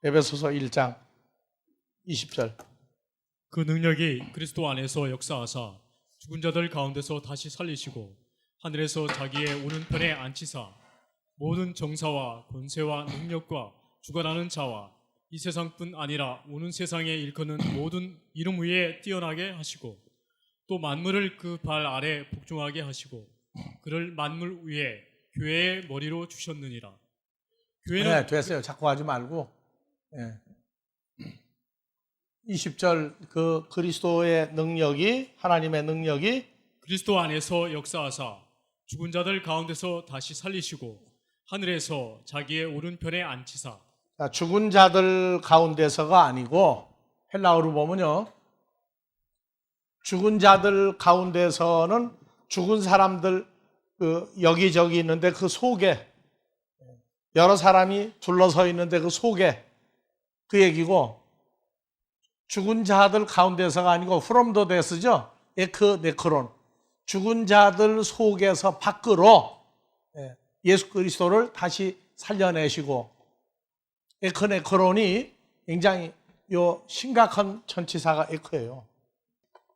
에베소서 1장 20절. 그 능력이 그리스도 안에서 역사하사 죽은 자들 가운데서 다시 살리시고 하늘에서 자기의 오른편에 앉히사 모든 정사와 권세와 능력과 주관하는 자와 이 세상뿐 아니라 오는 세상에 일컫는 모든 이름 위에 뛰어나게 하시고 또 만물을 그 발 아래 복종하게 하시고 그를 만물 위에 교회의 머리로 주셨느니라. 교회는 네, 됐어요. 자꾸 하지 말고. 20절 그 그리스도의 능력이, 하나님의 능력이 그리스도 안에서 역사하사 죽은 자들 가운데서 다시 살리시고 하늘에서 자기의 오른편에 앉히사. 죽은 자들 가운데서가 아니고 헬라어로 보면요, 죽은 자들 가운데서는 죽은 사람들 여기저기 있는데 그 속에 여러 사람이 둘러서 있는데 그 속에 그 얘기고, 죽은 자들 가운데서가 아니고 from the death죠. 에크 네크론, 죽은 자들 속에서 밖으로 예수 그리스도를 다시 살려내시고, 에크 네크론이 굉장히 심각한 천치사가 에크예요.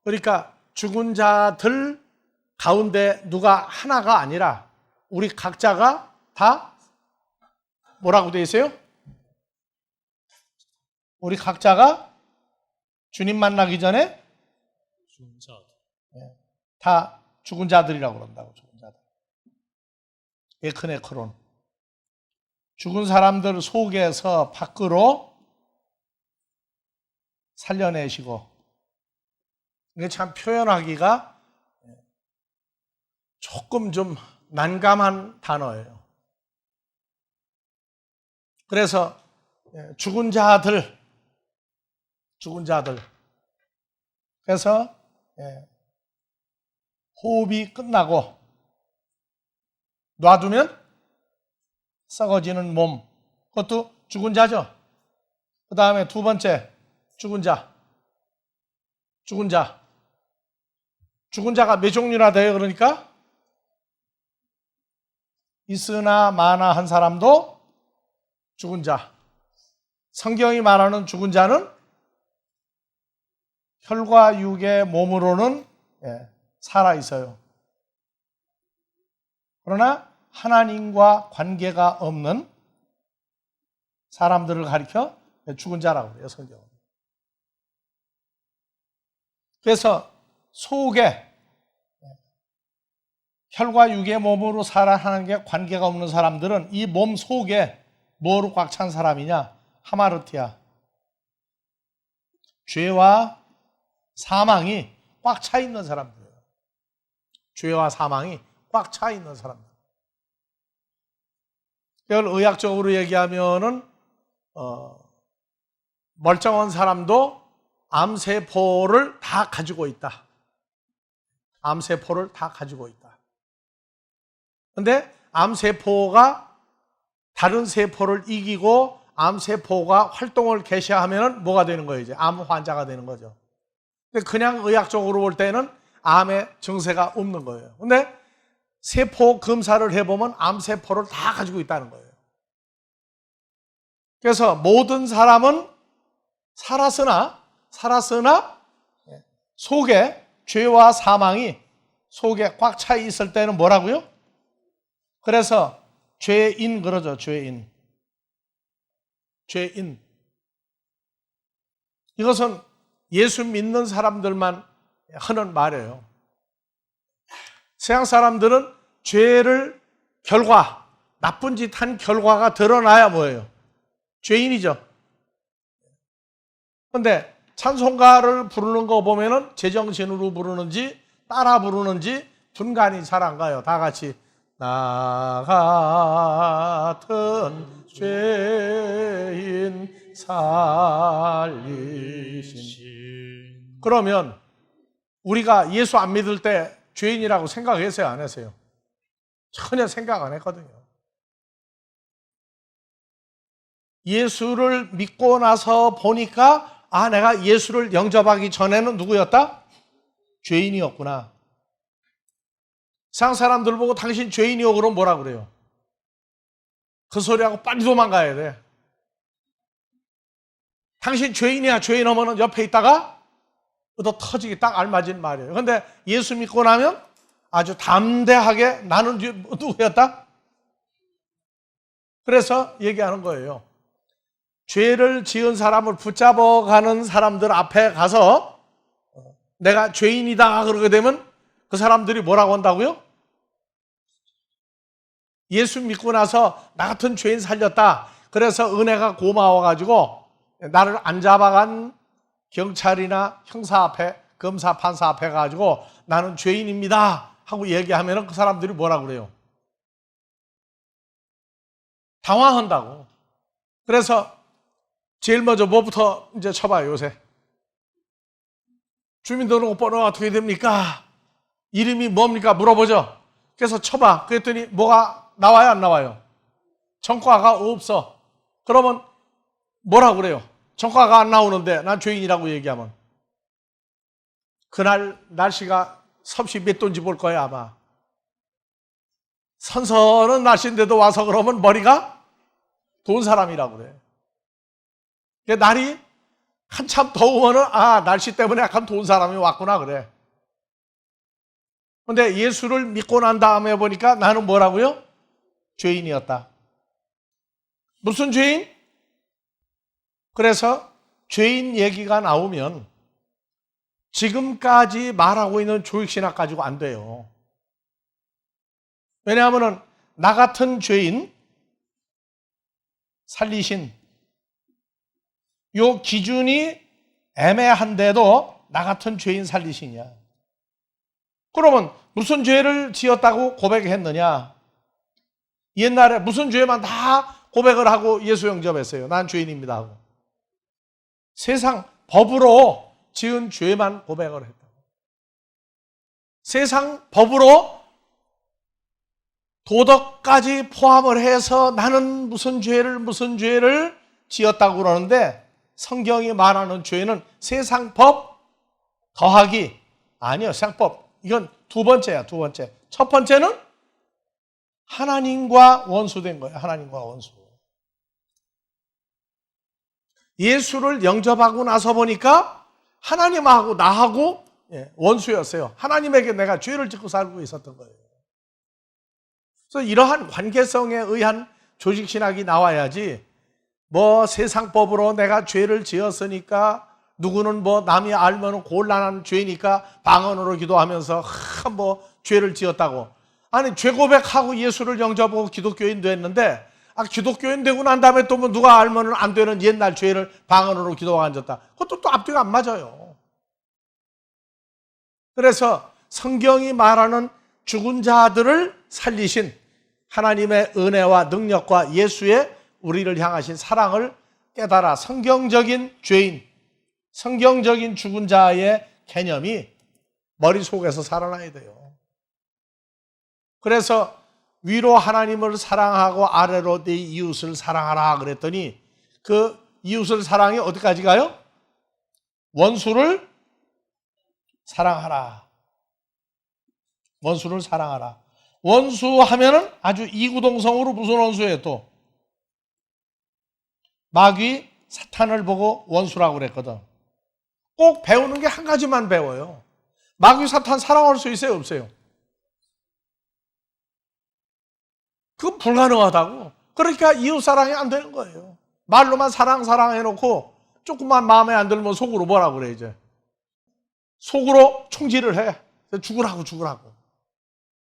그러니까 죽은 자들 가운데 누가 하나가 아니라 우리 각자가 다 뭐라고 되어 있어요? 우리 각자가 주님 만나기 전에 죽은 자. 다 죽은 자들이라고 그런다고. 죽은 자들. 에크네크론. 죽은 사람들 속에서 밖으로 살려내시고. 이게 참 표현하기가 조금 좀 난감한 단어예요. 그래서 죽은 자들. 그래서 호흡이 끝나고 놔두면 썩어지는 몸, 그것도 죽은 자죠. 그 다음에 두 번째, 죽은 자가 몇 종류나 돼요? 그러니까 있으나 마나 한 사람도 죽은 자. 성경이 말하는 죽은 자는 혈과 육의 몸으로는 살아 있어요. 그러나 하나님과 관계가 없는 사람들을 가리켜 죽은 자라고 해요, 성경은. 그래서 속에 혈과 육의 몸으로 살아 하나님과 관계가 없는 사람들은 이 몸 속에 뭐로 꽉 찬 사람이냐? 하마르티아. 죄와 사망이 꽉 차 있는 사람들이에요. 죄와 사망이 꽉 차 있는 사람들. 이걸 의학적으로 얘기하면은 멀쩡한 사람도 암세포를 다 가지고 있다. 암세포를 다 가지고 있다. 근데 암세포가 다른 세포를 이기고 암세포가 활동을 개시하면 뭐가 되는 거예요? 이제 암 환자가 되는 거죠. 근데 그냥 의학적으로 볼 때는 암의 증세가 없는 거예요. 근데 세포 검사를 해보면 암세포를 다 가지고 있다는 거예요. 그래서 모든 사람은 살았으나 속에 죄와 사망이 속에 꽉 차 있을 때는 뭐라고요? 그래서 죄인 그러죠. 죄인. 이것은 예수 믿는 사람들만 하는 말이에요. 세상 사람들은 죄를 나쁜 짓 한 결과가 드러나야 뭐예요? 죄인이죠. 그런데 찬송가를 부르는 거 보면은 제정신으로 부르는지 따라 부르는지 분간이 잘 안 가요. 다 같이 나 같은 죄인 살리신. 그러면 우리가 예수 안 믿을 때 죄인이라고 생각했어요? 안 했어요? 전혀 생각 안 했거든요. 예수를 믿고 나서 보니까 내가 예수를 영접하기 전에는 누구였다? 죄인이었구나. 세상 사람들 보고 당신 죄인이요 그러면 뭐라 그래요? 그 소리하고 빨리 도망가야 돼. 당신 죄인이야, 죄인 하면은 옆에 있다가 또 터지기 딱 알맞은 말이에요. 그런데 예수 믿고 나면 아주 담대하게 나는 누구였다? 그래서 얘기하는 거예요. 죄를 지은 사람을 붙잡아가는 사람들 앞에 가서 내가 죄인이다 그러게 되면 그 사람들이 뭐라고 한다고요? 예수 믿고 나서 나 같은 죄인 살렸다. 그래서 은혜가 고마워가지고 나를 안 잡아간 경찰이나 형사 앞에, 검사, 판사 앞에 가지고 나는 죄인입니다 하고 얘기하면 그 사람들이 뭐라고 그래요? 당황한다고. 그래서 제일 먼저 뭐부터 이제 쳐봐요, 요새. 주민등록번호가 어떻게 됩니까? 이름이 뭡니까? 물어보죠. 그래서 쳐봐. 그랬더니 뭐가 나와요, 안 나와요? 전과가 없어. 그러면 뭐라고 그래요? 전과가 안 나오는데 난 죄인이라고 얘기하면. 그날 날씨가 섭씨 몇 도인지 볼 거예요, 아마. 선선한 날씨인데도 와서 그러면 머리가 더운 사람이라고 그래. 날이 한참 더우면은 날씨 때문에 약간 더운 사람이 왔구나 그래. 근데 예수를 믿고 난 다음에 보니까 나는 뭐라고요? 죄인이었다. 무슨 죄인? 그래서 죄인 얘기가 나오면 지금까지 말하고 있는 조익신학 가지고 안 돼요. 왜냐하면 나 같은 죄인 살리신 요 기준이 애매한데도 나 같은 죄인 살리신이야. 그러면 무슨 죄를 지었다고 고백했느냐? 옛날에 무슨 죄만 다 고백을 하고 예수 영접했어요. 난 죄인입니다 하고. 세상 법으로 지은 죄만 고백을 했다고. 세상 법으로 도덕까지 포함을 해서 나는 무슨 죄를 지었다고 그러는데 성경이 말하는 죄는 세상 법 더하기 아니요, 세상 법. 이건 두 번째야, 두 번째. 첫 번째는 하나님과 원수된 거예요. 하나님과 원수. 예수를 영접하고 나서 보니까 하나님하고 나하고 원수였어요. 하나님에게 내가 죄를 짓고 살고 있었던 거예요. 그래서 이러한 관계성에 의한 조직신학이 나와야지 뭐 세상법으로 내가 죄를 지었으니까 누구는 뭐 남이 알면 곤란한 죄니까 방언으로 기도하면서 뭐 죄를 지었다고. 아니 죄 고백하고 예수를 영접하고 기독교인 됐는데 기독교인 되고 난 다음에 또 뭐 누가 알면 안 되는 옛날 죄를 방언으로 기도하고 앉았다. 그것도 또 앞뒤가 안 맞아요. 그래서 성경이 말하는 죽은 자들을 살리신 하나님의 은혜와 능력과 예수의 우리를 향하신 사랑을 깨달아 성경적인 죄인, 성경적인 죽은 자의 개념이 머릿속에서 살아나야 돼요. 그래서 위로 하나님을 사랑하고 아래로 네 이웃을 사랑하라 그랬더니 그 이웃을 사랑이 어디까지 가요? 원수를 사랑하라. 원수를 사랑하라. 원수 하면은 아주 이구동성으로 무슨 원수예요 또? 마귀 사탄을 보고 원수라고 그랬거든. 꼭 배우는 게 한 가지만 배워요. 마귀 사탄 사랑할 수 있어요, 없어요? 그건 불가능하다고. 그러니까 이웃 사랑이 안 되는 거예요. 말로만 사랑 해놓고 조금만 마음에 안 들면 속으로 뭐라고 그래 이제. 속으로 총질을 해. 죽으라고.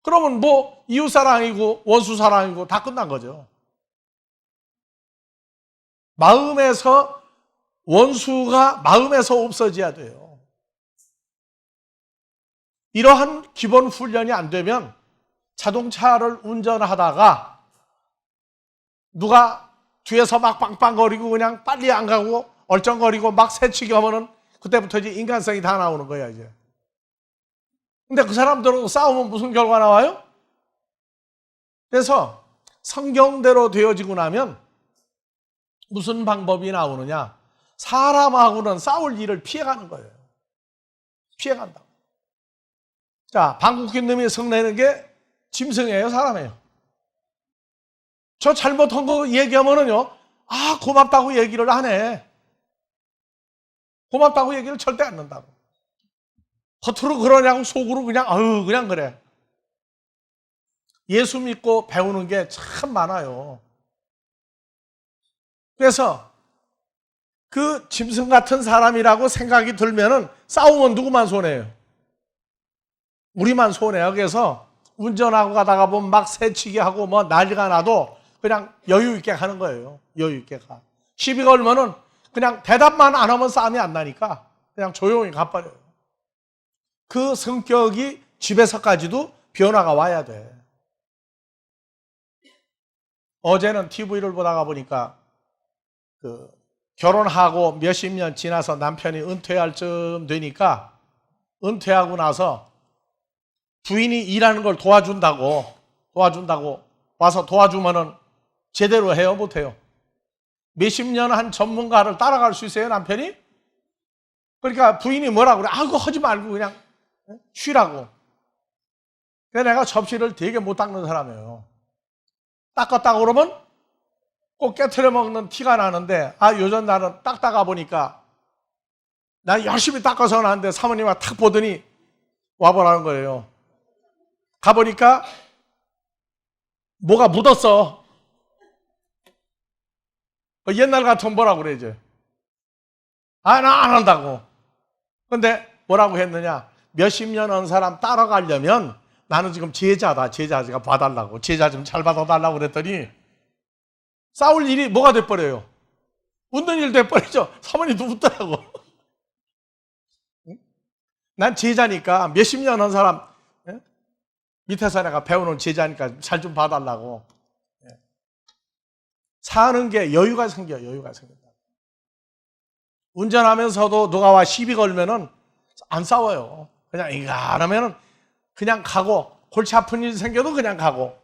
그러면 뭐 이웃 사랑이고 원수 사랑이고 다 끝난 거죠. 마음에서 원수가 마음에서 없어져야 돼요. 이러한 기본 훈련이 안 되면 자동차를 운전하다가 누가 뒤에서 막 빵빵거리고 그냥 빨리 안 가고 얼쩡거리고 막 새치기 하면은 그때부터 이제 인간성이 다 나오는 거야 이제. 근데 그 사람들하고 싸우면 무슨 결과 나와요? 그래서 성경대로 되어지고 나면 무슨 방법이 나오느냐? 사람하고는 싸울 일을 피해가는 거예요. 피해간다. 자, 방귀뀐 놈이 성내는 게 짐승이에요, 사람이에요? 저 잘못한 거 얘기하면은요, 고맙다고 얘기를 안 해. 고맙다고 얘기를 절대 안 한다고. 겉으로 그러냐고 속으로 그냥 그냥 그래. 예수 믿고 배우는 게 참 많아요. 그래서 그 짐승 같은 사람이라고 생각이 들면은 싸우면 누구만 손해예요? 우리만 손해요. 그래서 운전하고 가다가 보면 막 새치기 하고 뭐 난리가 나도 그냥 여유 있게 가는 거예요. 여유 있게 가. 시비 걸면은 그냥 대답만 안 하면 싸움이 안 나니까 그냥 조용히 가버려요. 그 성격이 집에서까지도 변화가 와야 돼. 어제는 TV를 보다가 보니까 결혼하고 몇십 년 지나서 남편이 은퇴할 쯤 되니까 은퇴하고 나서 부인이 일하는 걸 도와준다고 와서 도와주면은 제대로 해요, 못해요? 몇십 년 한 전문가를 따라갈 수 있어요, 남편이? 그러니까 부인이 뭐라고 그래? 그거 하지 말고 그냥 쉬라고. 그래서 내가 접시를 되게 못 닦는 사람이에요. 닦았다고 그러면 꼭 깨트려 먹는 티가 나는데, 요즘 나는 닦다가 보니까 난 열심히 닦아서는 안 돼. 사모님이 탁 보더니 와보라는 거예요. 가보니까 뭐가 묻었어. 옛날 같으면 뭐라고 그래, 이제. 나 안 한다고. 근데 뭐라고 했느냐? 몇십 년 한 사람 따라가려면 나는 지금 제자다. 제자가 봐달라고. 제자 좀 잘 받아달라고 그랬더니 싸울 일이 뭐가 돼버려요? 웃는 일 돼버리죠. 사모님도 웃더라고. 난 제자니까 몇십 년 한 사람 밑에서 내가 배우는 제자니까 잘 좀 봐달라고. 사는 게 여유가 생겨요. 여유가 생긴다. 운전하면서도 누가 와 시비 걸면은 안 싸워요. 그냥 이거 안 하면은 그냥 가고, 골치 아픈 일 생겨도 그냥 가고.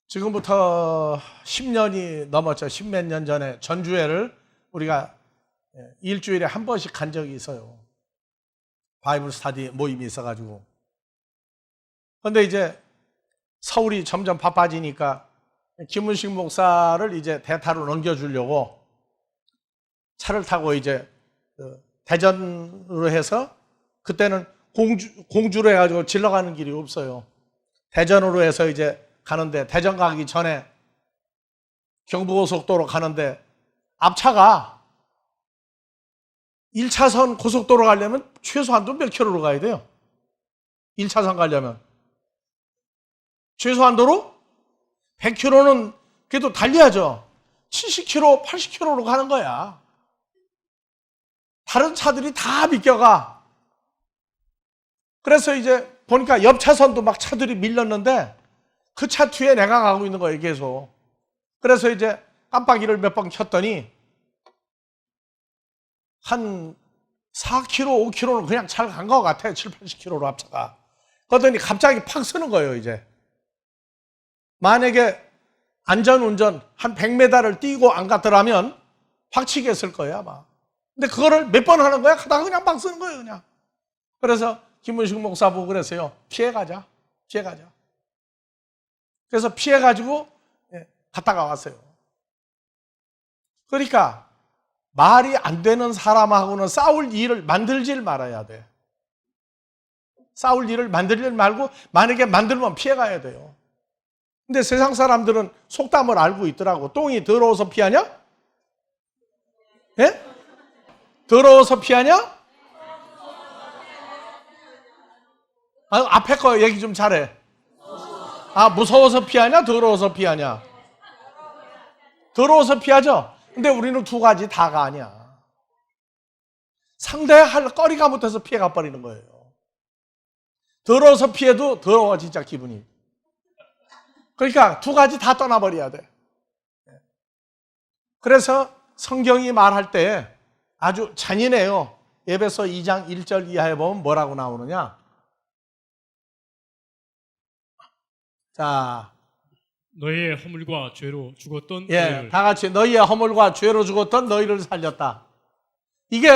지금부터 10년이 넘었죠. 10몇 년 전에 전주회를 우리가 일주일에 한 번씩 간 적이 있어요. 바이블 스터디 모임이 있어가지고. 근데 이제 서울이 점점 바빠지니까 김문식 목사를 이제 대타로 넘겨주려고 차를 타고 이제 대전으로 해서, 그때는 공주로 해가지고 질러가는 길이 없어요. 대전으로 해서 이제 가는데, 대전 가기 전에 경부고속도로 가는데 앞차가 1차선 고속도로 가려면 최소한도 몇 킬로로 가야 돼요? 1차선 가려면 최소한도로 100킬로는 그래도 달려야죠. 70킬로, 80킬로로 가는 거야. 다른 차들이 다 비껴가. 그래서 이제 보니까 옆 차선도 막 차들이 밀렸는데 그 차 뒤에 내가 가고 있는 거예요, 계속. 그래서 이제 깜빡이를 몇 번 켰더니 한 4km, 5km는 그냥 잘 간 것 같아요. 7, 80km로 앞차가. 그러더니 갑자기 팍 서는 거예요, 이제. 만약에 안전운전 한 100m를 뛰고 안 갔더라면 확 치겠을 거예요, 아마. 근데 그거를 몇 번 하는 거야? 하다가 그냥 막 쓰는 거예요, 그냥. 그래서 김문식 목사 보고 그랬어요. 피해가자. 그래서 피해가지고 갔다가 왔어요. 그러니까 말이 안 되는 사람하고는 싸울 일을 만들질 말아야 돼. 싸울 일을 만들지 말고, 만약에 만들면 피해가야 돼요. 근데 세상 사람들은 속담을 알고 있더라고. 똥이 더러워서 피하냐? 예? 더러워서 피하냐? 앞에 거 얘기 좀 잘해. 무서워서 피하냐? 더러워서 피하냐? 더러워서 피하죠? 근데 우리는 두 가지 다가 아니야. 상대할 거리가 못해서 피해가 버리는 거예요. 더러워서 피해도 더러워, 진짜 기분이. 그러니까 두 가지 다 떠나버려야 돼. 그래서 성경이 말할 때 아주 잔인해요. 에베소 2장 1절 이하에 보면 뭐라고 나오느냐? 자, 너희의 허물과 죄로 죽었던 너희를, 다 같이 너희의 허물과 죄로 죽었던 너희를 살렸다. 이게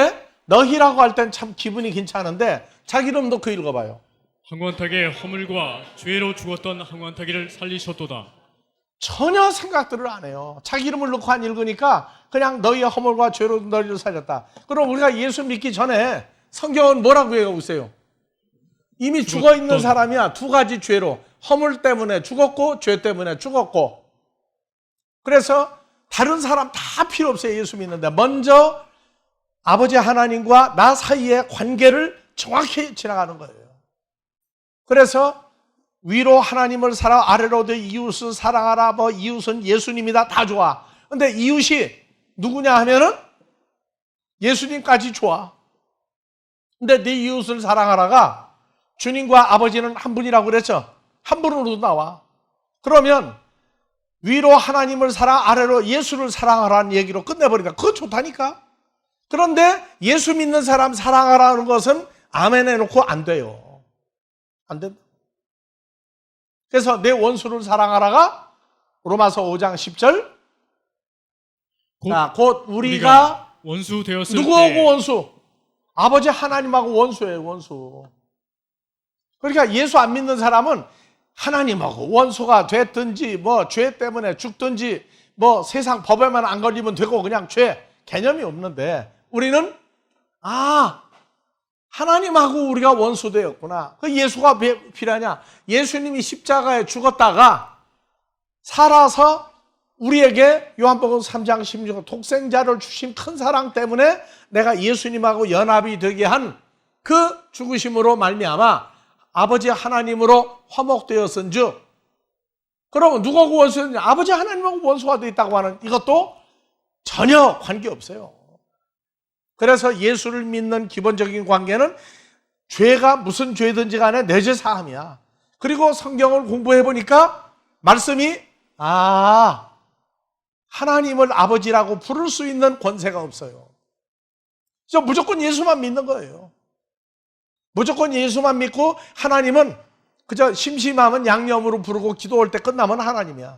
너희라고 할 땐 참 기분이 괜찮은데 자기 이름 놓고 읽어봐요. 항원탁의 허물과 죄로 죽었던 항원탁이를 살리셨도다. 전혀 생각들을 안 해요. 자기 이름을 넣고 안 읽으니까 그냥 너희의 허물과 죄로 너희를 살렸다. 그럼 우리가 예수 믿기 전에 성경은 뭐라고 얘기하고 이미 죽어 있는 사람이야. 두 가지 죄로. 허물 때문에 죽었고 죄 때문에 죽었고. 그래서 다른 사람 다 필요 없어요. 예수 믿는데. 먼저 아버지 하나님과 나 사이의 관계를 정확히 지나가는 거예요. 그래서 위로 하나님을 사랑, 아래로 내 이웃을 사랑하라. 뭐 이웃은 예수님이다. 다 좋아. 근데 이웃이 누구냐 하면은 예수님까지 좋아. 근데 네 이웃을 사랑하라가 주님과 아버지는 한 분이라고 그랬죠. 한 분으로도 나와. 그러면 위로 하나님을 사랑, 아래로 예수를 사랑하라는 얘기로 끝내버리니까 그거 좋다니까. 그런데 예수 믿는 사람 사랑하라는 것은 아멘 해놓고 안 돼요. 안 된다. 그래서 내 원수를 사랑하라가 로마서 5장 10절. 곧 우리가 원수 되었을 누구하고 때 원수? 아버지 하나님하고 원수예요. 원수. 그러니까 예수 안 믿는 사람은 하나님하고 원수가 됐든지 뭐 죄 때문에 죽든지 뭐 세상 법에만 안 걸리면 되고 그냥 죄 개념이 없는데 우리는 하나님하고 우리가 원수 되었구나. 그 예수가 왜 필요하냐? 예수님이 십자가에 죽었다가 살아서 우리에게 요한복음 3장 16절 독생자를 주신 큰 사랑 때문에 내가 예수님하고 연합이 되게 한 그 죽으심으로 말미암아 아버지 하나님으로 화목되었은즉 그러면 누구하고 원수였느냐? 아버지 하나님하고 원수가 되어 있다고 하는 이것도 전혀 관계없어요. 그래서 예수를 믿는 기본적인 관계는 죄가 무슨 죄든지 간에 내 죄 사함이야. 그리고 성경을 공부해 보니까 말씀이 하나님을 아버지라고 부를 수 있는 권세가 없어요. 그래서 무조건 예수만 믿는 거예요. 무조건 예수만 믿고 하나님은 그저 심심하면 양념으로 부르고 기도할 때 끝나면 하나님이야.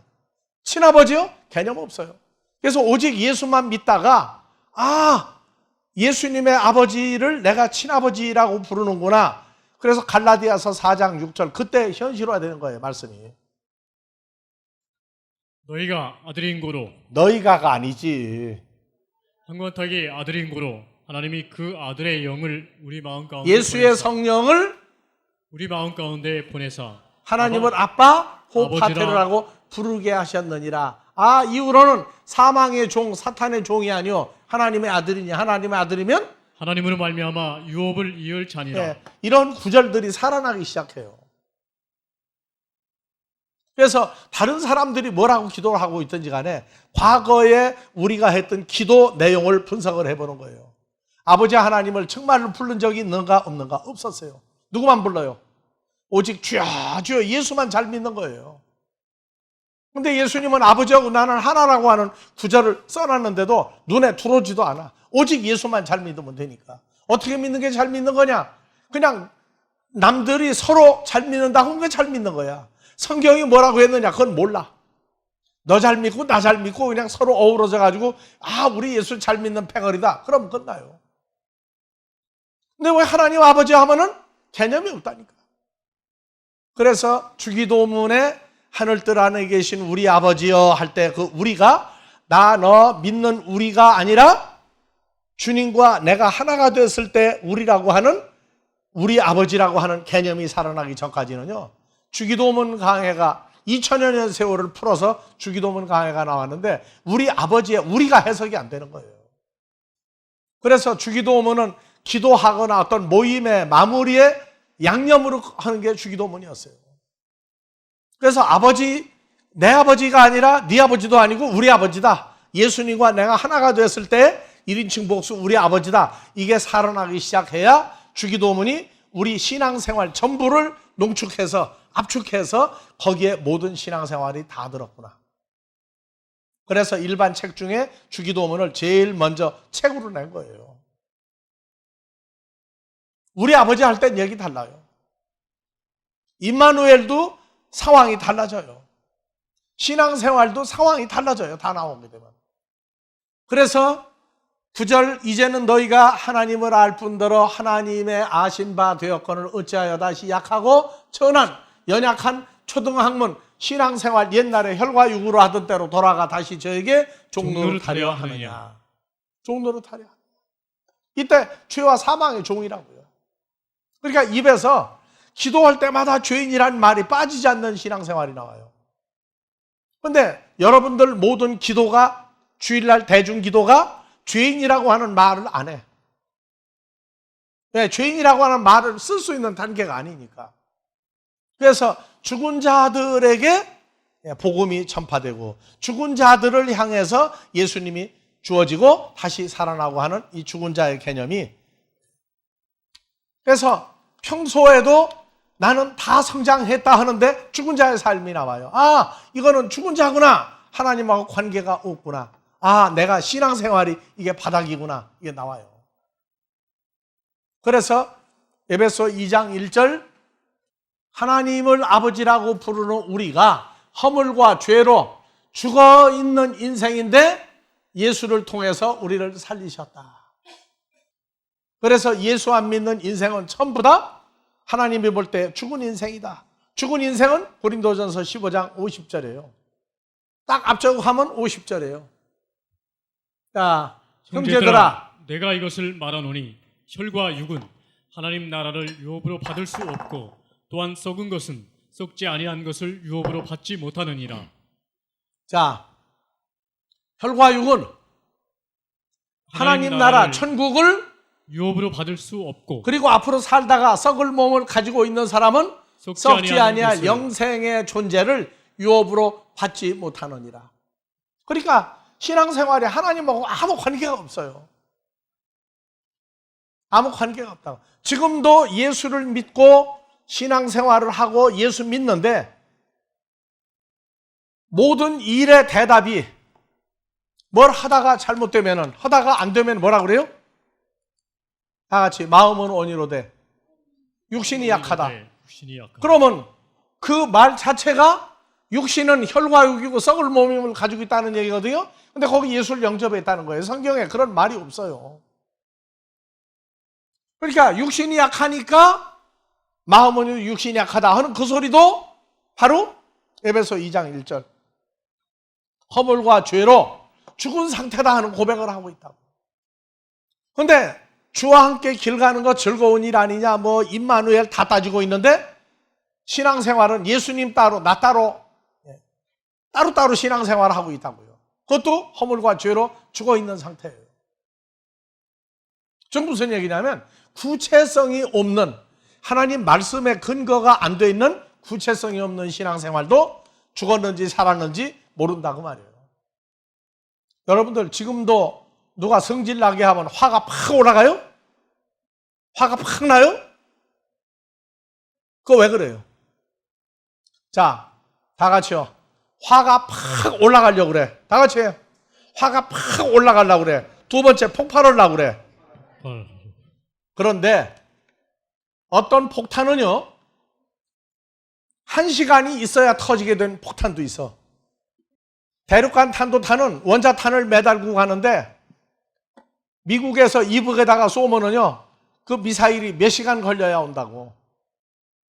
친아버지요? 개념 없어요. 그래서 오직 예수만 믿다가 예수님의 아버지를 내가 친아버지라고 부르는구나. 그래서 갈라디아서 4장 6절 그때 현실화되는 거예요. 말씀이. 너희가 아들인 고로 너희가가 아니지. 한권타기 아들인 고로 하나님이 그 아들의 영을 우리 마음 가운데 예수의 보내사 성령을 우리 마음 가운데 보내사 하나님을 아빠 호파테르라고 부르게 하셨느니라. 이후로는 사망의 종 사탄의 종이 아니요 하나님의 아들이니 하나님의 아들이면 하나님으로 말미암아 유업을 이을 자니라. 이런 구절들이 살아나기 시작해요. 그래서 다른 사람들이 뭐라고 기도를 하고 있든지 간에 과거에 우리가 했던 기도 내용을 분석을 해보는 거예요. 아버지 하나님을 정말로 부른 적이 있는가 없는가? 없었어요. 누구만 불러요? 오직 주여 주여 예수만 잘 믿는 거예요. 근데 예수님은 아버지하고 나는 하나라고 하는 구절을 써놨는데도 눈에 들어오지도 않아. 오직 예수만 잘 믿으면 되니까. 어떻게 믿는 게 잘 믿는 거냐? 그냥 남들이 서로 잘 믿는다고 하는 게 잘 믿는 거야. 성경이 뭐라고 했느냐? 그건 몰라. 너 잘 믿고 나 잘 믿고 그냥 서로 어우러져 가지고 우리 예수 잘 믿는 패거리다. 그럼 끝나요. 근데 왜 하나님 아버지 하면은 개념이 없다니까. 그래서 주기도문에 하늘뜰 안에 계신 우리 아버지여 할 때 그 우리가 나 너 믿는 우리가 아니라 주님과 내가 하나가 됐을 때 우리라고 하는 우리 아버지라고 하는 개념이 살아나기 전까지는요. 주기도문 강해가 2000여 년 세월을 풀어서 주기도문 강해가 나왔는데 우리 아버지의 우리가 해석이 안 되는 거예요. 그래서 주기도문은 기도하거나 어떤 모임의 마무리에 양념으로 하는 게 주기도문이었어요. 그래서 아버지, 내 아버지가 아니라 네 아버지도 아니고 우리 아버지다. 예수님과 내가 하나가 됐을 때 1인칭 복수 우리 아버지다. 이게 살아나기 시작해야 주기도문이 우리 신앙생활 전부를 농축해서 압축해서 거기에 모든 신앙생활이 다 들었구나. 그래서 일반 책 중에 주기도문을 제일 먼저 책으로 낸 거예요. 우리 아버지 할 땐 얘기 달라요. 임마누엘도 상황이 달라져요. 신앙생활도 상황이 달라져요. 다 나오게 되면. 그래서 9절 이제는 너희가 하나님을 알 뿐더러 하나님의 아신 바 되었거늘 어찌하여 다시 약하고 천한 연약한 초등학문 신앙생활 옛날에 혈과 육으로 하던 대로 돌아가 다시 저에게 종로를 타려 하느냐. 종로를 타려 하느냐. 이때 죄와 사망의 종이라고요. 그러니까 입에서 기도할 때마다 죄인이라는 말이 빠지지 않는 신앙생활이 나와요. 그런데 여러분들 모든 기도가, 주일날 대중기도가 죄인이라고 하는 말을 안 해. 왜? 죄인이라고 하는 말을 쓸 수 있는 단계가 아니니까. 그래서 죽은 자들에게 복음이 전파되고 죽은 자들을 향해서 예수님이 주어지고 다시 살아나고 하는 이 죽은 자의 개념이, 그래서 평소에도 나는 다 성장했다 하는데 죽은 자의 삶이 나와요. 아, 이거는 죽은 자구나. 하나님하고 관계가 없구나. 아, 내가 신앙생활이 이게 바닥이구나. 이게 나와요. 그래서 에베소 2장 1절, 하나님을 아버지라고 부르는 우리가 허물과 죄로 죽어 있는 인생인데 예수를 통해서 우리를 살리셨다. 그래서 예수 안 믿는 인생은 전부 다 하나님이 볼 때 죽은 인생이다. 죽은 인생은 고린도전서 15장 50절이에요. 딱 앞쪽 하면 50절이에요. 자, 형제들아, 내가 이것을 말하노니 혈과 육은 하나님 나라를 유업으로 받을 수 없고 또한 썩은 것은 썩지 아니한 것을 유업으로 받지 못하느니라. 자, 혈과 육은 하나님 나라 천국을 유업으로 받을 수 없고, 그리고 앞으로 살다가 썩을 몸을 가지고 있는 사람은 썩지 아니할 영생의 존재를 유업으로 받지 못하느니라. 그러니까 신앙생활이 하나님하고 아무 관계가 없어요. 아무 관계가 없다고. 지금도 예수를 믿고 신앙생활을 하고 예수 믿는데 모든 일의 대답이 뭘 하다가 잘못되면은, 하다가 안 되면 뭐라 그래요? 다 같이 마음은 원이로되 육신이 약하다. 그러면 그 말 자체가 육신은 혈과 육이고 썩을 몸임을 가지고 있다는 얘기거든요. 근데 거기 예수를 영접했다는 거예요. 성경에 그런 말이 없어요. 그러니까 육신이 약하니까 마음은 육신이 약하다 하는 그 소리도 바로 에베소 2장 1절, 허물과 죄로 죽은 상태다 하는 고백을 하고 있다고. 그런데 주와 함께 길 가는 거 즐거운 일 아니냐, 뭐 임마누엘 다 따지고 있는데 신앙생활은 예수님 따로 나 따로 따로따로 신앙생활을 하고 있다고요. 그것도 허물과 죄로 죽어 있는 상태예요. 전 무슨 얘기냐면 구체성이 없는, 하나님 말씀에 근거가 안 돼 있는 구체성이 없는 신앙생활도 죽었는지 살았는지 모른다고 말이에요. 여러분들 지금도 누가 성질 나게 하면 화가 팍 올라가요? 화가 팍 나요? 그거 왜 그래요? 자, 다 같이요. 화가 팍 올라가려고 그래. 다 같이 해요. 화가 팍 올라가려고 그래. 두 번째 폭발하려고 그래. 그런데 어떤 폭탄은요, 1시간이 있어야 터지게 된 폭탄도 있어. 대륙간 탄도탄은 원자탄을 매달고 가는데 미국에서 이북에다가 쏘면은요, 그 미사일이 몇 시간 걸려야 온다고.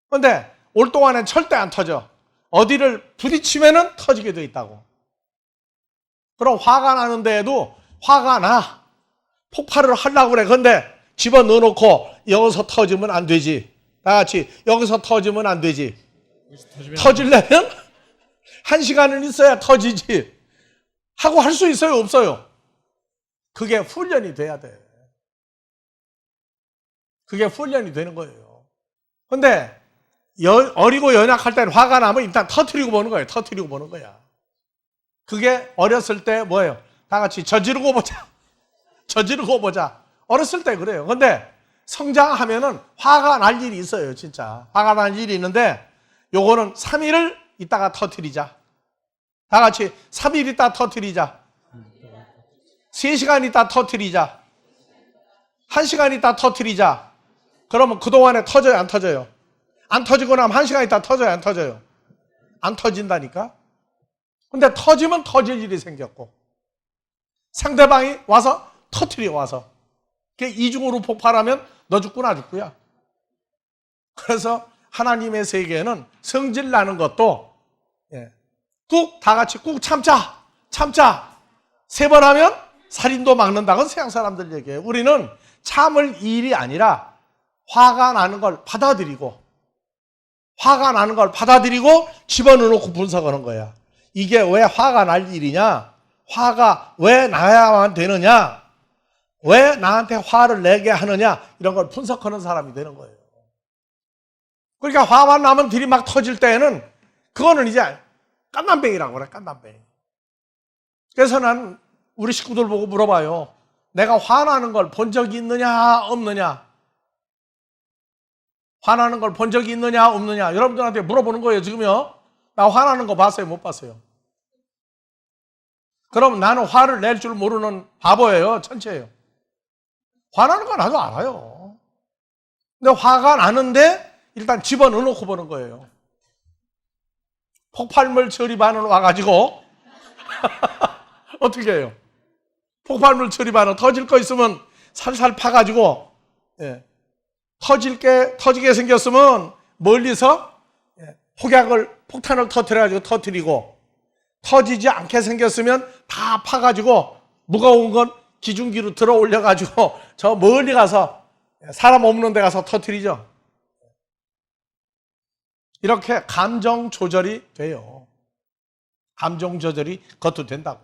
그런데 올 동안엔 절대 안 터져. 어디를 부딪히면은 터지게 돼 있다고. 그럼 화가 나는데도 화가 나. 폭발을 하려고 그래. 그런데 집어 넣어놓고 여기서 터지면 안 되지. 다 같이 여기서 터지면 안 되지. 터지려면 1시간은 있어야 터지지. 하고 할 수 있어요? 없어요? 그게 훈련이 돼야 돼. 그게 훈련이 되는 거예요. 근데 어리고 연약할 때는 화가 나면 일단 터뜨리고 보는 거예요. 터뜨리고 보는 거야. 그게 어렸을 때 뭐예요? 다 같이 저지르고 보자. 저지르고 보자. 어렸을 때 그래요. 근데 성장하면은 화가 날 일이 있어요. 진짜 화가 날 일이 있는데 요거는 3일을 있다가 터뜨리자. 다 같이 3일 있다 터뜨리자. 3시간 있다 터뜨리자. 1시간 있다 터뜨리자. 그러면 그동안에 터져요, 안 터져요? 안 터지고 나면 1시간 있다 터져요, 안 터져요? 안 터진다니까? 근데 터지면 터질 일이 생겼고, 상대방이 와서 터뜨려 와서. 그게 이중으로 폭발하면 너 죽고 나 죽고야. 그래서 하나님의 세계에는 성질 나는 것도 꾹 다 같이 꾹 참자. 참자. 3번 하면 살인도 막는다고 서양 사람들 얘기해요. 우리는 참을 일이 아니라 화가 나는 걸 받아들이고 집어넣어놓고 분석하는 거야. 이게 왜 화가 날 일이냐? 화가 왜 나야만 되느냐? 왜 나한테 화를 내게 하느냐? 이런 걸 분석하는 사람이 되는 거예요. 그러니까 화만 나면 들이 막 터질 때에는 그거는 이제 깐남뱅이라고 그래, 깐남뱅이. 그래서 난 우리 식구들 보고 물어봐요. 내가 화나는 걸 본 적이 있느냐, 없느냐? 화나는 걸 본 적이 있느냐, 없느냐? 여러분들한테 물어보는 거예요, 지금요. 나 화나는 거 봤어요, 못 봤어요? 그럼 나는 화를 낼 줄 모르는 바보예요, 천체예요. 화나는 건 나도 알아요. 근데 화가 나는데 일단 집어넣어놓고 보는 거예요. 폭발물 처리반은 와가지고 어떻게 해요? 폭발물 처리반은 터질 거 있으면 살살 파가지고, 예. 터지게 생겼으면 멀리서 폭탄을 터뜨려가지고 터뜨리고, 터지지 않게 생겼으면 다 파가지고 무거운 건 기중기로 들어 올려가지고 저 멀리 가서 사람 없는 데 가서 터뜨리죠. 이렇게 감정 조절이 돼요. 감정 조절이 그것도 된다고.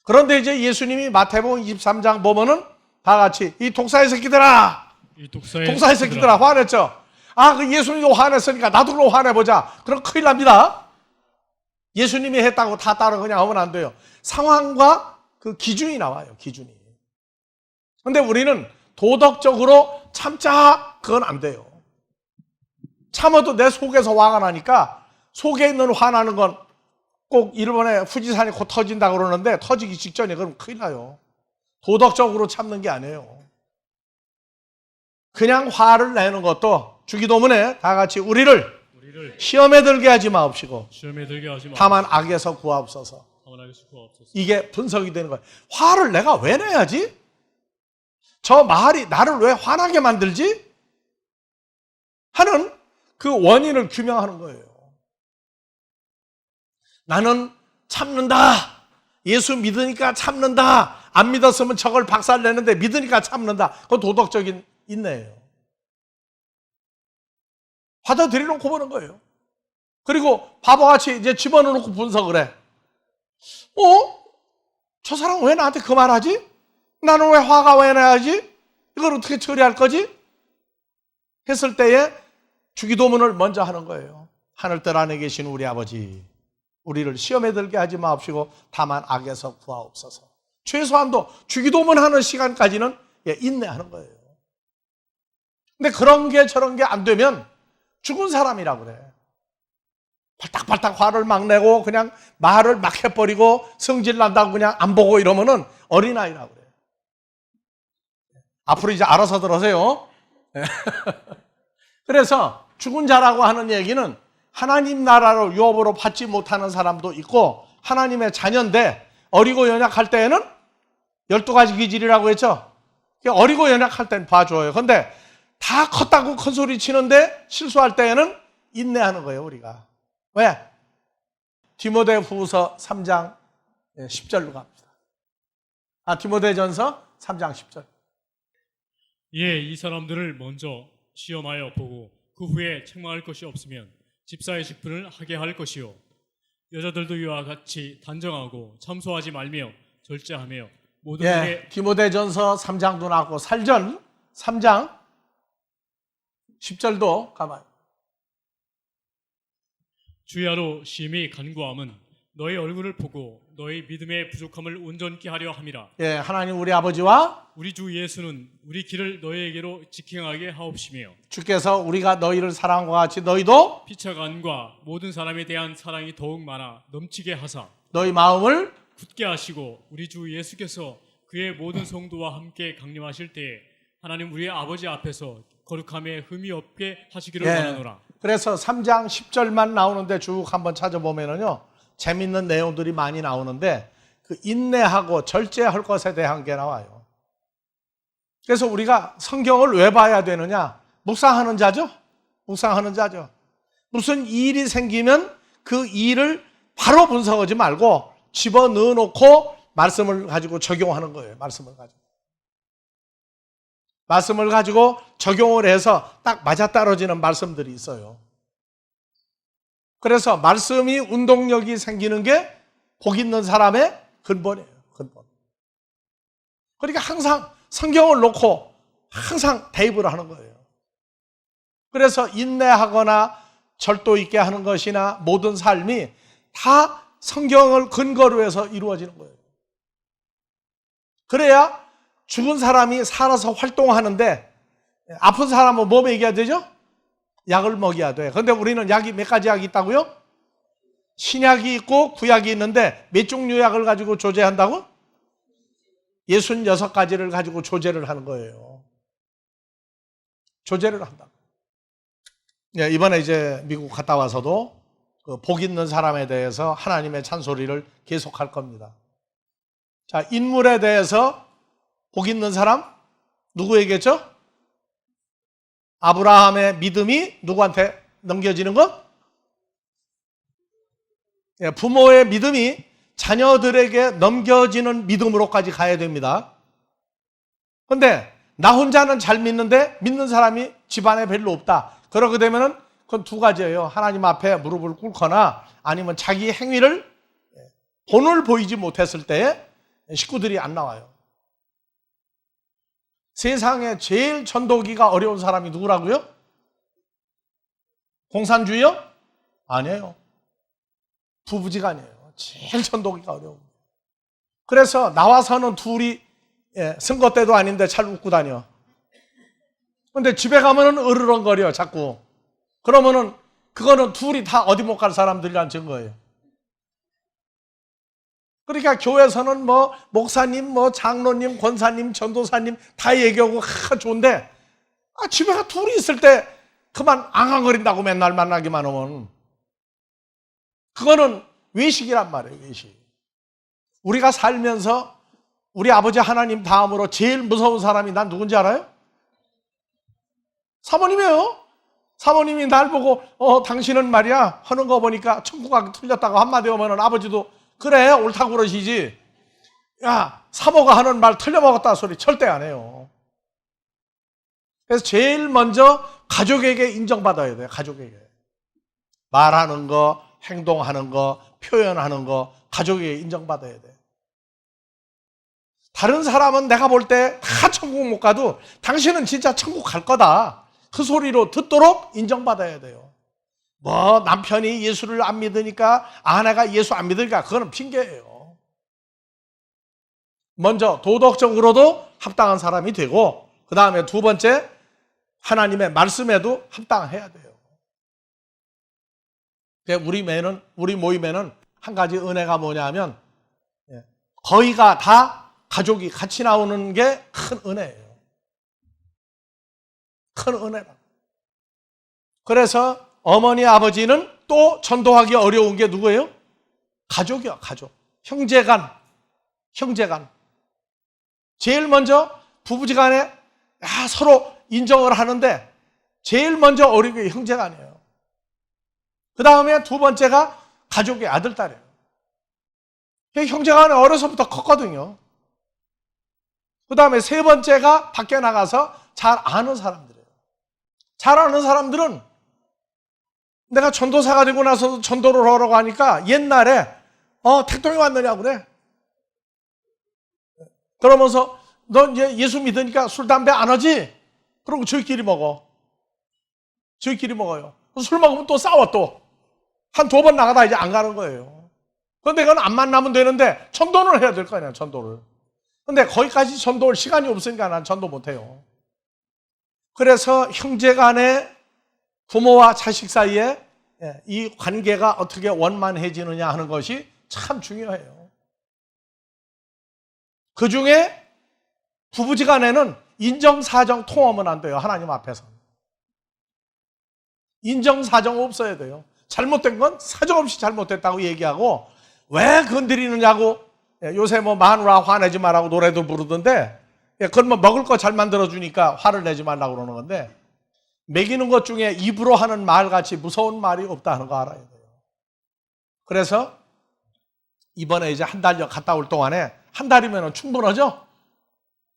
그런데 이제 예수님이 마태복음 23장 보면은 다 같이 이 독사의 새끼들아, 독사의 새끼들아 화냈죠. 아, 그 예수님도 화냈으니까 나도 그럼 화내보자. 그럼 큰일 납니다. 예수님이 했다고 다 따라 그냥 하면 안 돼요. 상황과 그 기준이 나와요, 기준이. 근데 우리는 도덕적으로 참자, 그건 안 돼요. 참아도 내 속에서 화가 나니까 속에 있는 화나는 건 꼭 일본에 후지산이 곧 터진다고 그러는데 터지기 직전에 그럼 큰일 나요. 도덕적으로 참는 게 아니에요. 그냥 화를 내는 것도 주기도문에 다 같이 우리를 시험에 들게 하지 마옵시고 다만 악에서 구하옵소서. 이게 분석이 되는 거예요. 화를 내가 왜 내야지? 저 말이 나를 왜 화나게 만들지? 하는 그 원인을 규명하는 거예요. 나는 참는다. 예수 믿으니까 참는다. 안 믿었으면 저걸 박살내는데 믿으니까 참는다. 그건 도덕적인 인내예요. 받아들여놓고 보는 거예요. 그리고 바보같이 이제 집어넣어놓고 분석을 해. 저 사람 왜 나한테 그 말하지? 나는 왜 화가 왜 나야지? 이걸 어떻게 처리할 거지? 했을 때에 주기도문을 먼저 하는 거예요. 하늘들 안에 계신 우리 아버지, 우리를 시험에 들게 하지 마옵시고 다만 악에서 구하옵소서. 최소한도 주기도문 하는 시간까지는 인내하는 거예요. 근데 그런 게 저런 게 안 되면 죽은 사람이라고 그래. 발딱발딱 화를 막 내고 그냥 말을 막 해버리고 성질 난다고 그냥 안 보고 이러면은 어린아이라고 그래. 앞으로 이제 알아서 들으세요. 그래서 죽은 자라고 하는 얘기는 하나님 나라로 유업으로 받지 못하는 사람도 있고 하나님의 자녀인데 어리고 연약할 때에는 12가지 기질이라고 했죠. 어리고 연약할 때는 봐줘요. 근데 다 컸다고 큰 소리 치는데 실수할 때에는 인내하는 거예요, 우리가. 왜? 디모데후서 3장 10절로 갑니다. 디모데전서 3장 10절. 예, 이 사람들을 먼저 시험하여 보고 그 후에 책망할 것이 없으면 집사의 직분을 하게 할 것이요, 여자들도 이와 같이 단정하고 참소하지 말며 절제하며 모든 일에. 디모데전서 3장도 나왔고 살전 3장 10절도 가봐요. 주야로 심히 간구함은 너희 얼굴을 보고 너희 믿음의 부족함을 온전케 하려 함이라. 하나님 우리 아버지와 우리 주 예수는 우리 길을 너희에게로 직행하게 하옵시며 주께서 우리가 너희를 사랑한 것 같이 너희도 피차간과 모든 사람에 대한 사랑이 더욱 많아 넘치게 하사 너희 마음을 굳게 하시고 우리 주 예수께서 그의 모든 성도와 함께 강림하실 때에 하나님 우리의 아버지 앞에서 거룩함에 흠이 없게 하시기를 원하노라. 그래서 3장 10절만 나오는데 쭉 한번 찾아보면은요 재밌는 내용들이 많이 나오는데 그 인내하고 절제할 것에 대한 게 나와요. 그래서 우리가 성경을 왜 봐야 되느냐? 묵상하는 자죠. 묵상하는 자죠. 무슨 일이 생기면 그 일을 바로 분석하지 말고 집어넣어 놓고 말씀을 가지고 적용하는 거예요. 말씀을 가지고 적용을 해서 딱 맞아떨어지는 말씀들이 있어요. 그래서 말씀이 운동력이 생기는 게 복 있는 사람의 근본이에요. 근본. 그러니까 항상 성경을 놓고 항상 대입을 하는 거예요. 그래서 인내하거나 절도 있게 하는 것이나 모든 삶이 다 성경을 근거로 해서 이루어지는 거예요. 그래야 죽은 사람이 살아서 활동하는데 아픈 사람은 뭐 먹여야 되죠? 약을 먹여야 돼. 그런데 우리는 약이 몇 가지 약이 있다고요? 신약이 있고 구약이 있는데 몇 종류 약을 가지고 조제한다고? 66가지를 가지고 조제를 하는 거예요. 조제를 한다. 이번에 이제 미국 갔다 와서도 그 복 있는 사람에 대해서 하나님의 찬소리를 계속할 겁니다. 자, 인물에 대해서 복 있는 사람 누구 얘기했죠? 아브라함의 믿음이 누구한테 넘겨지는 것? 부모의 믿음이 자녀들에게 넘겨지는 믿음으로까지 가야 됩니다. 그런데 나 혼자는 잘 믿는데 믿는 사람이 집안에 별로 없다. 그러게 되면은 그건 두 가지예요. 하나님 앞에 무릎을 꿇거나 아니면 자기 행위를 본을 보이지 못했을 때에 식구들이 안 나와요. 세상에 제일 전도기가 어려운 사람이 누구라고요? 공산주의요? 아니에요. 부부지간이에요. 제일 전도기가 어려운. 그래서 나와서는 둘이 선거 때도 아닌데 잘 웃고 다녀. 근데 집에 가면은 으르렁거려 자꾸. 그러면은 그거는 둘이 다 어디 못 갈 사람들이란 증거예요. 그러니까 교회에서는 뭐 목사님, 뭐 장로님, 권사님, 전도사님 다 얘기하고 좋은데 집에 둘이 있을 때 그만 앙앙거린다고 맨날 만나기만 하면 그거는 외식이란 말이에요. 외식. 우리가 살면서 우리 아버지 하나님 다음으로 제일 무서운 사람이 난 누군지 알아요? 사모님이에요. 사모님이 날 보고 당신은 말이야 하는 거 보니까 천국 가기 틀렸다고 한마디 하면은 아버지도 그래 옳다고 그러시지. 야 사모가 하는 말 틀려먹었다 소리 절대 안 해요. 그래서 제일 먼저 가족에게 인정받아야 돼요. 가족에게. 말하는 거, 행동하는 거, 표현하는 거 가족에게 인정받아야 돼. 다른 사람은 내가 볼 때 다 천국 못 가도 당신은 진짜 천국 갈 거다. 그 소리로 듣도록 인정받아야 돼요. 뭐 남편이 예수를 안 믿으니까 아내가 예수 안 믿으니까 그거는 핑계예요. 먼저 도덕적으로도 합당한 사람이 되고 그 다음에 두 번째 하나님의 말씀에도 합당해야 돼요. 우리 모임에는 한 가지 은혜가 뭐냐면 거의가 다 가족이 같이 나오는 게 큰 은혜예요. 큰 은혜다. 그래서 어머니 아버지는 또 전도하기 어려운 게 누구예요? 가족이요. 가족. 형제간. 제일 먼저 부부지간에 서로 인정을 하는데 제일 먼저 어려운 게 형제간이에요. 그 다음에 두 번째가 가족의 아들, 딸이에요. 형제간에 어려서부터 컸거든요. 그 다음에 세 번째가 밖에 나가서 잘 아는 사람들이에요. 잘 아는 사람들은 내가 전도사가 되고 나서 전도를 하라고 하니까 옛날에 택동이 왔느냐고 그래. 그러면서 너 이제 예수 믿으니까 술, 담배 안 하지? 그러고 저희끼리 먹어. 저희끼리 먹어요. 술 먹으면 또 싸워 또. 한 두 번 나가다 이제 안 가는 거예요. 그런데 그건 안 만나면 되는데 전도를 해야 될 거 아니야, 전도를. 근데 거기까지 전도할 시간이 없으니까 난 전도 못 해요. 그래서 형제 간에 부모와 자식 사이에 이 관계가 어떻게 원만해지느냐 하는 것이 참 중요해요. 그 중에 부부지간에는 인정사정 통하면 안 돼요. 하나님 앞에서. 인정사정 없어야 돼요. 잘못된 건 사정없이 잘못됐다고 얘기하고 왜 건드리느냐고 요새 뭐 마누라 화내지 말라고 노래도 부르던데 그건 뭐 먹을 거 잘 만들어주니까 화를 내지 말라고 그러는 건데 먹이는 것 중에 입으로 하는 말같이 무서운 말이 없다는 거 알아야 돼요. 그래서 이번에 이제 한 달여 갔다 올 동안에 한 달이면 충분하죠?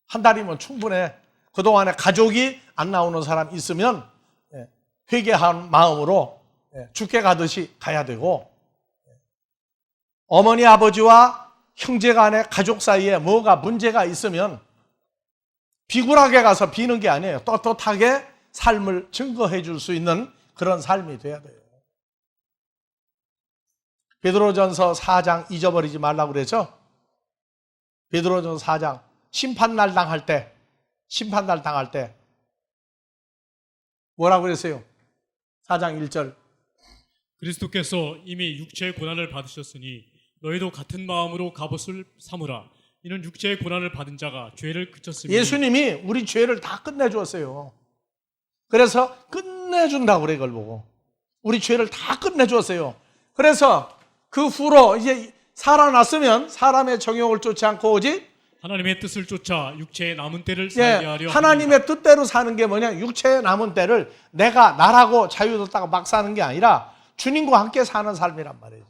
한 달이면 충분해. 그동안에 가족이 안 나오는 사람 있으면 회개한 마음으로 죽게 가듯이 가야 되고, 어머니 아버지와 형제 간의 가족 사이에 뭐가 문제가 있으면 비굴하게 가서 비는 게 아니에요. 떳떳하게 삶을 증거해 줄 수 있는 그런 삶이 돼야 돼요. 베드로전서 4장 잊어버리지 말라고 그랬죠? 베드로전서 4장 심판날 당할 때 뭐라고 그랬어요? 4장 1절. 그리스도께서 이미 육체의 고난을 받으셨으니 너희도 같은 마음으로 갑옷을 삼으라. 이는 육체의 고난을 받은 자가 죄를 그쳤으니. 예수님이 우리 죄를 다 끝내주었어요. 그래서 끝내준다고 그래. 그걸 보고 우리 죄를 다 끝내주었어요. 그래서 그 후로 이제 살아났으면 사람의 정욕을 쫓지 않고 오직 하나님의 뜻을 쫓아 육체의 남은 때를 살게 하려 하나님의 뜻대로 사는 게 뭐냐? 육체의 남은 때를 내가 나라고 자유롭다고 막 사는 게 아니라 주님과 함께 사는 삶이란 말이죠.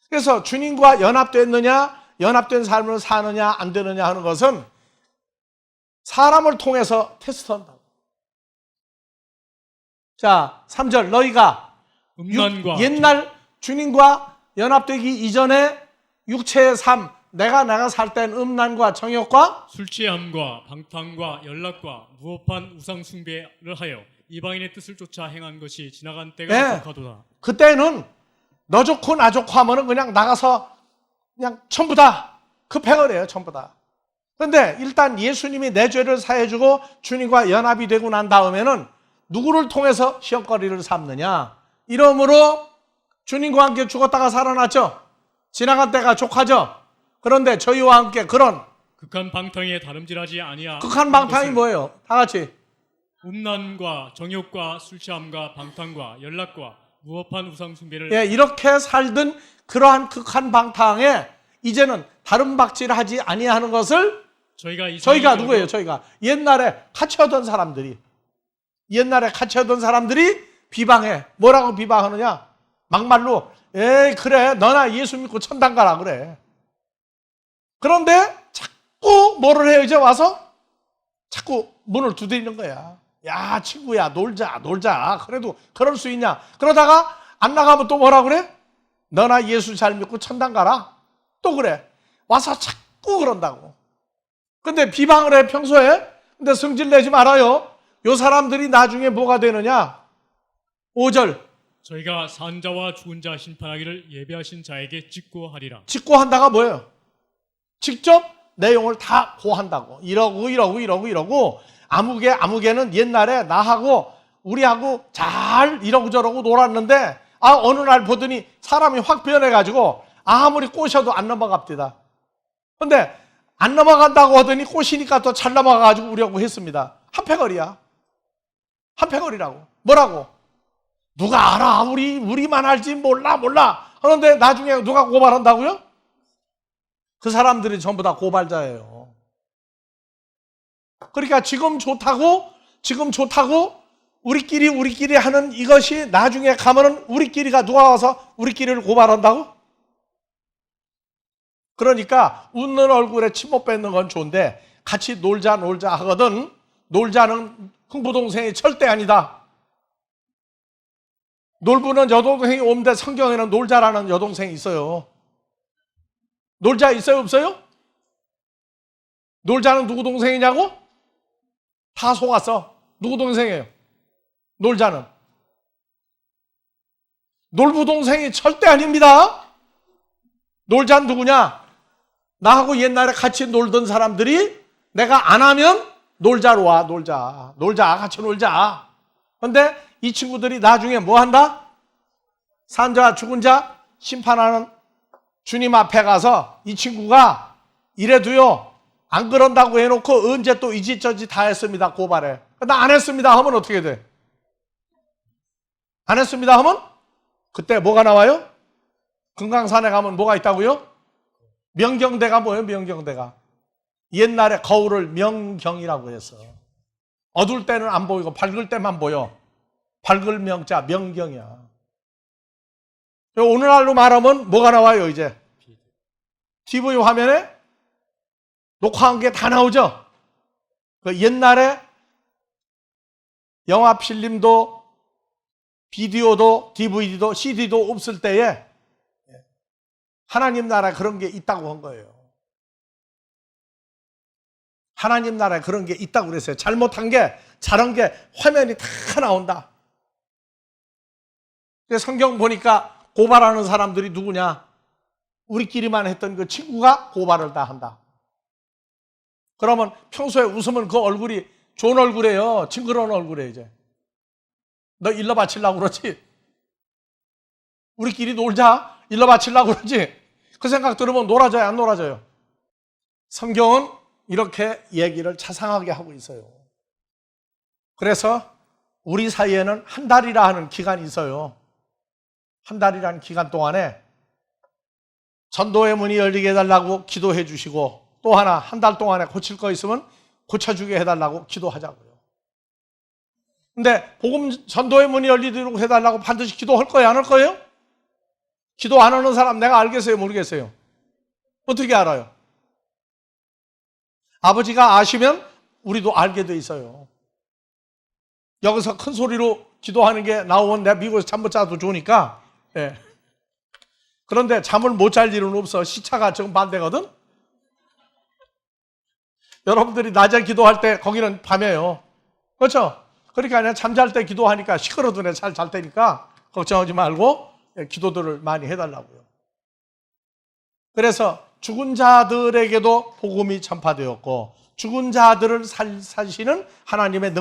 그래서 주님과 연합된 삶을 사느냐 안 되느냐 하는 것은 사람을 통해서 테스트한다고. 자, 3절. 너희가 음란과 옛날 주님과 연합되기 이전에 육체의 삶, 내가 살 땐 음란과 정욕과 술 취함과 방탕과 연락과 무법한 우상 숭배를 하여 이방인의 뜻을 쫓아 행한 것이 지나간 때가 속하도다. 그때는 너 좋고 나 좋고 하면은 그냥 나가서 그냥 전부 다 급해버려요. 전부 다. 그런데 일단 예수님이 내 죄를 사해주고 주님과 연합이 되고 난 다음에는 누구를 통해서 시험거리를 삼느냐? 이러므로 주님과 함께 죽었다가 살아났죠. 지나간 때가 족하죠. 그런데 저희와 함께 그런 극한 방탕에 다름질하지 아니하. 극한 방탕이 뭐예요? 다 같이 음란과 정욕과 술 취함과 방탕과 연락과 무법한 우상 숭배를 이렇게 살던 그러한 극한 방탕에 이제는 다른 박질하지 아니하는 것을 저희가 누구예요? 저희가 옛날에 같이하던 사람들이 비방해. 뭐라고 비방하느냐? 막말로 에이 그래 너나 예수 믿고 천당 가라 그래. 그런데 자꾸 뭐를 해요? 이제 와서 자꾸 문을 두드리는 거야. 야 친구야 놀자. 그래도 그럴 수 있냐? 그러다가 안 나가면 또 뭐라 그래? 너나 예수 잘 믿고 천당 가라. 또 그래. 와서 자꾸 그런다고. 근데 비방을 해 평소에. 근데 성질 내지 말아요. 요 사람들이 나중에 뭐가 되느냐? 5절. 저희가 산 자와 죽은 자 심판하기를 예배하신 자에게 직고하리라. 직고한다가 뭐예요? 직접 내용을 다 고한다고. 이러고 아무개는 옛날에 나하고 우리하고 잘 이러고 저러고 놀았는데 어느 날 보더니 사람이 확 변해가지고 아무리 꼬셔도 안 넘어갑니다. 근데 안 넘어간다고 하더니 꼬시니까 또 잘 넘어가가지고 우리하고 했습니다. 한패거리라고. 뭐라고? 누가 알아? 우리만 알지 몰라. 하는데 나중에 누가 고발한다고요? 그 사람들이 전부 다 고발자예요. 그러니까 지금 좋다고 우리끼리 하는 이것이 나중에 가면은 우리끼리가 누가 와서 우리끼리를 고발한다고? 그러니까 웃는 얼굴에 침 못 뱉는 건 좋은데 같이 놀자 하거든. 놀자는 흥부동생이 절대 아니다. 놀부는 여동생이 오는데 성경에는 놀자라는 여동생이 있어요. 놀자 있어요 없어요? 놀자는 누구 동생이냐고? 다 속았어. 누구 동생이에요? 놀자는 놀부 동생이 절대 아닙니다. 놀자는 누구냐? 나하고 옛날에 같이 놀던 사람들이 내가 안 하면 놀자로 와. 놀자 같이 놀자. 근데 이 친구들이 나중에 뭐 한다? 산 자 죽은 자 심판하는 주님 앞에 가서 이 친구가 이래도요 안 그런다고 해놓고 언제 또 이 짓 저 짓 다 했습니다. 고발해. 나 안 했습니다 하면 어떻게 돼? 안 했습니다 하면 그때 뭐가 나와요? 금강산에 가면 뭐가 있다고요? 명경대가 뭐예요? 명경대가 옛날에 거울을 명경이라고 했어. 어두울 때는 안 보이고 밝을 때만 보여. 밝을 명자 명경이야. 오늘날로 말하면 뭐가 나와요, 이제? TV 화면에 녹화한 게 다 나오죠? 그 옛날에 영화 필름도, 비디오도, DVD도, CD도 없을 때에 하나님 나라에 그런 게 있다고 한 거예요. 하나님 나라에 그런 게 있다고 그랬어요. 잘못한 게, 잘한 게 화면이 다 나온다. 성경 보니까 고발하는 사람들이 누구냐? 우리끼리만 했던 그 친구가 고발을 다 한다. 그러면 평소에 웃으면 그 얼굴이 좋은 얼굴이에요. 징그러운 얼굴이에요, 이제. 너 일러 바치려고 그러지? 우리끼리 놀자. 일러 바치려고 그러지? 그 생각 들으면 놀아줘요, 안 놀아줘요? 성경은 이렇게 얘기를 자상하게 하고 있어요. 그래서 우리 사이에는 한 달이라 하는 기간이 있어요. 한 달이라는 기간 동안에 전도의 문이 열리게 해달라고 기도해 주시고, 또 하나 한 달 동안에 고칠 거 있으면 고쳐주게 해달라고 기도하자고요. 근데 복음 전도의 문이 열리도록 해달라고 반드시 기도할 거예요, 안 할 거예요? 기도 안 하는 사람 내가 알겠어요, 모르겠어요? 어떻게 알아요? 아버지가 아시면 우리도 알게 돼 있어요. 여기서 큰 소리로 기도하는 게 나오면 내가 미국에서 잠 못 자도 좋으니까. 예. 그런데 잠을 못 잘 일은 없어. 시차가 정반대거든. 여러분들이 낮에 기도할 때 거기는 밤이에요. 그렇죠? 그러니까 내가 잠잘 때 기도하니까 시끄러도 내가 잘 잘 테니까 걱정하지 말고 기도들을 많이 해달라고요. 그래서 죽은 자들에게도 복음이 전파되었고, 죽은 자들을 살리시는 하나님의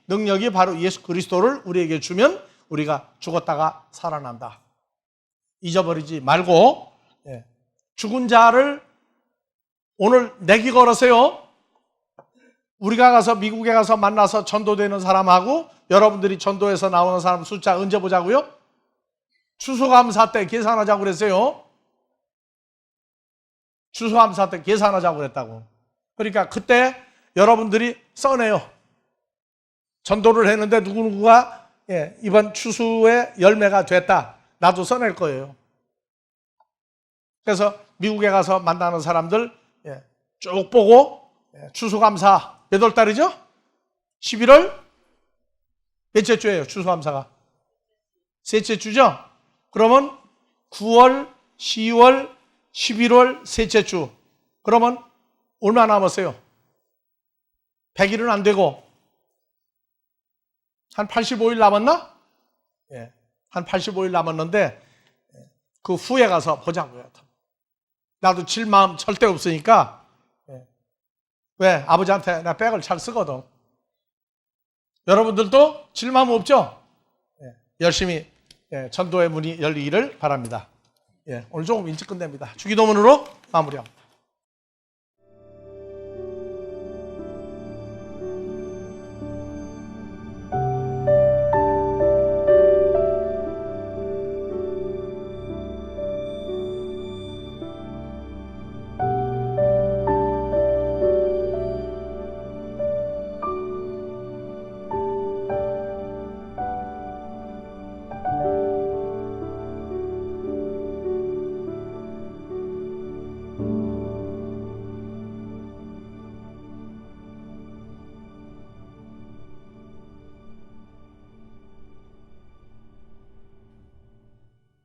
능력이 바로 예수 그리스도를 우리에게 주면 우리가 죽었다가 살아난다. 잊어버리지 말고, 죽은 자를 오늘 내기 걸으세요. 우리가 가서 미국에 가서 만나서 전도되는 사람하고 여러분들이 전도에서 나오는 사람 숫자 언제 보자고요? 추수감사 때 계산하자고 그랬어요. 추수감사 때 계산하자고 그랬다고. 그러니까 그때 여러분들이 써내요. 전도를 했는데 누구누구가 이번 추수의 열매가 됐다. 나도 써낼 거예요. 그래서 미국에 가서 만나는 사람들 쭉 보고 추수감사 몇 월 달이죠? 11월? 몇째 주예요, 추수감사가? 셋째 주죠? 그러면 9월, 10월, 11월 셋째 주. 그러면 얼마 남았어요? 100일은 안 되고 한 85일 남았나? 한 85일 남았는데 그 후에 가서 보자고요. 나도 질 마음 절대 없으니까. 왜? 아버지한테 나 백을 잘 쓰거든. 여러분들도 질 마음 없죠? 열심히 전도의 문이 열리기를 바랍니다. 오늘 조금 일찍 끝냅니다. 주기도문으로 마무리합니다.